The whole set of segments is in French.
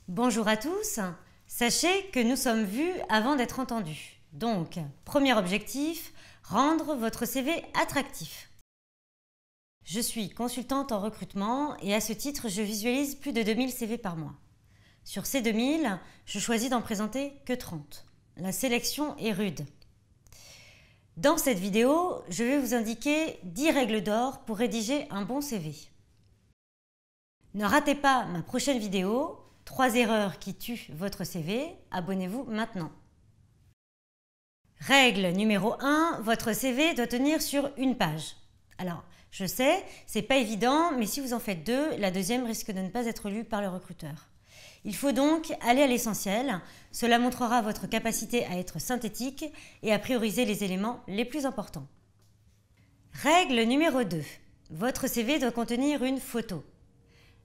Bonjour à tous, sachez que nous sommes vus avant d'être entendus. Donc, premier objectif, rendre votre CV attractif. Je suis consultante en recrutement et à ce titre, je visualise plus de 2000 CV par mois. Sur ces 2000, je choisis d'en présenter que 30. La sélection est rude. Dans cette vidéo, je vais vous indiquer 10 règles d'or pour rédiger un bon CV. Ne ratez pas ma prochaine vidéo, 3 erreurs qui tuent votre CV, abonnez-vous maintenant. Règle numéro 1, votre CV doit tenir sur une page. Alors, je sais, c'est pas évident, mais si vous en faites 2, la deuxième risque de ne pas être lue par le recruteur. Il faut donc aller à l'essentiel, cela montrera votre capacité à être synthétique et à prioriser les éléments les plus importants. Règle numéro 2, votre CV doit contenir une photo.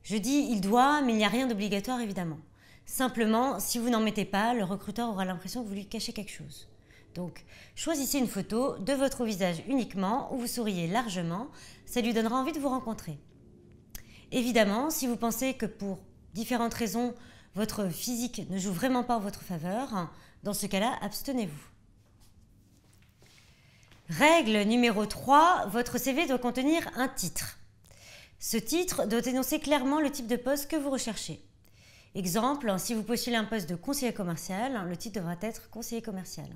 Je dis il doit, mais il n'y a rien d'obligatoire évidemment. Simplement, si vous n'en mettez pas, le recruteur aura l'impression que vous lui cachez quelque chose. Donc, choisissez une photo de votre visage uniquement où vous souriez largement, ça lui donnera envie de vous rencontrer. Évidemment, si vous pensez que pour différentes raisons, votre physique ne joue vraiment pas en votre faveur, dans ce cas-là, abstenez-vous. Règle numéro 3, votre CV doit contenir un titre. Ce titre doit énoncer clairement le type de poste que vous recherchez. Exemple, si vous postulez un poste de conseiller commercial, le titre devra être conseiller commercial.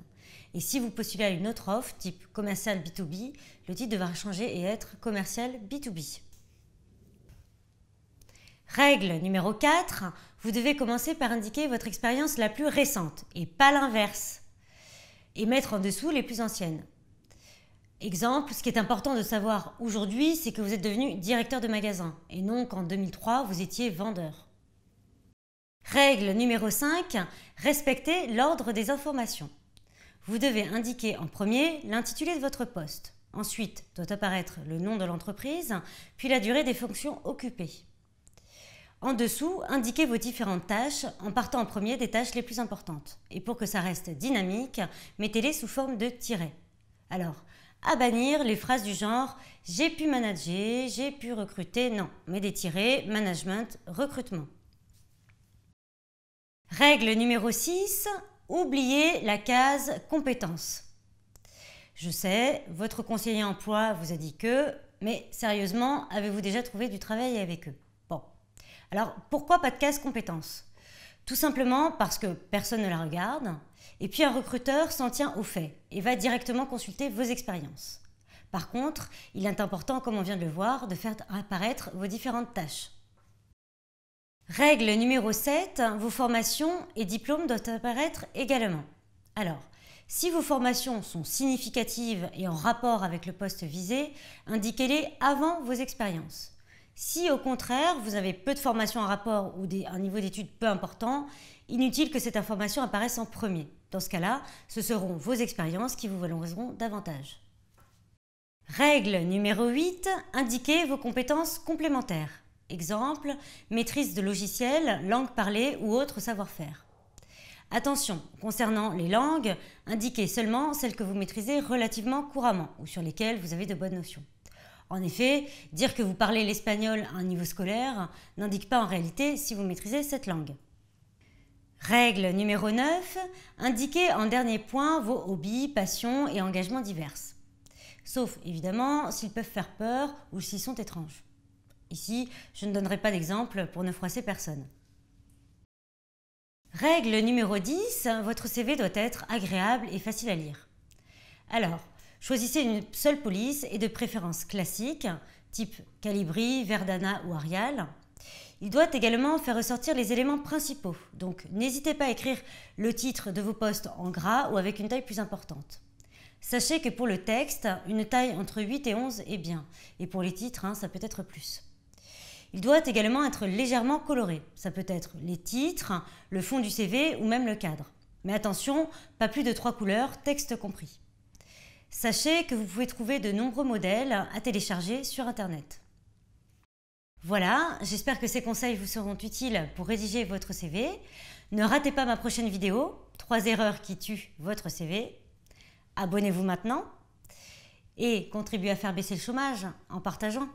Et si vous postulez à une autre offre, type commercial B2B, le titre devra changer et être commercial B2B. Règle numéro 4, vous devez commencer par indiquer votre expérience la plus récente et pas l'inverse. Et mettre en dessous les plus anciennes. Exemple, ce qui est important de savoir aujourd'hui, c'est que vous êtes devenu directeur de magasin et non qu'en 2003, vous étiez vendeur. Règle numéro 5, respectez l'ordre des informations. Vous devez indiquer en premier l'intitulé de votre poste. Ensuite, doit apparaître le nom de l'entreprise, puis la durée des fonctions occupées. En dessous, indiquez vos différentes tâches en partant en premier des tâches les plus importantes. Et pour que ça reste dynamique, mettez-les sous forme de tirets. Alors, à bannir les phrases du genre « j'ai pu manager »,« j'ai pu recruter », non, mais des tirets « management »,« recrutement ». Règle numéro 6, oubliez la case « compétences ». Je sais, votre conseiller emploi vous a dit que, mais sérieusement, avez-vous déjà trouvé du travail avec eux? Bon, alors pourquoi pas de case « compétences » ? Tout simplement parce que personne ne la regarde, et puis un recruteur s'en tient aux faits et va directement consulter vos expériences. Par contre, il est important, comme on vient de le voir, de faire apparaître vos différentes tâches. Règle numéro 7, vos formations et diplômes doivent apparaître également. Alors, si vos formations sont significatives et en rapport avec le poste visé, indiquez-les avant vos expériences. Si au contraire, vous avez peu de formation en rapport ou un niveau d'études peu important, inutile que cette information apparaisse en premier. Dans ce cas-là, ce seront vos expériences qui vous valoriseront davantage. Règle numéro 8, indiquez vos compétences complémentaires. Exemple, maîtrise de logiciels, langue parlée ou autre savoir-faire. Attention, concernant les langues, indiquez seulement celles que vous maîtrisez relativement couramment ou sur lesquelles vous avez de bonnes notions. En effet, dire que vous parlez l'espagnol à un niveau scolaire n'indique pas en réalité si vous maîtrisez cette langue. Règle numéro 9, indiquez en dernier point vos hobbies, passions et engagements divers. Sauf évidemment s'ils peuvent faire peur ou s'ils sont étranges. Ici, je ne donnerai pas d'exemple pour ne froisser personne. Règle numéro 10, votre CV doit être agréable et facile à lire. Alors, choisissez une seule police et de préférence classique, type Calibri, Verdana ou Arial. Il doit également faire ressortir les éléments principaux, donc n'hésitez pas à écrire le titre de vos postes en gras ou avec une taille plus importante. Sachez que pour le texte, une taille entre 8 et 11 est bien, et pour les titres, ça peut être plus. Il doit également être légèrement coloré, ça peut être les titres, le fond du CV ou même le cadre. Mais attention, pas plus de 3 couleurs, texte compris. Sachez que vous pouvez trouver de nombreux modèles à télécharger sur Internet. Voilà, j'espère que ces conseils vous seront utiles pour rédiger votre CV. Ne ratez pas ma prochaine vidéo, 3 erreurs qui tuent votre CV. Abonnez-vous maintenant et contribuez à faire baisser le chômage en partageant.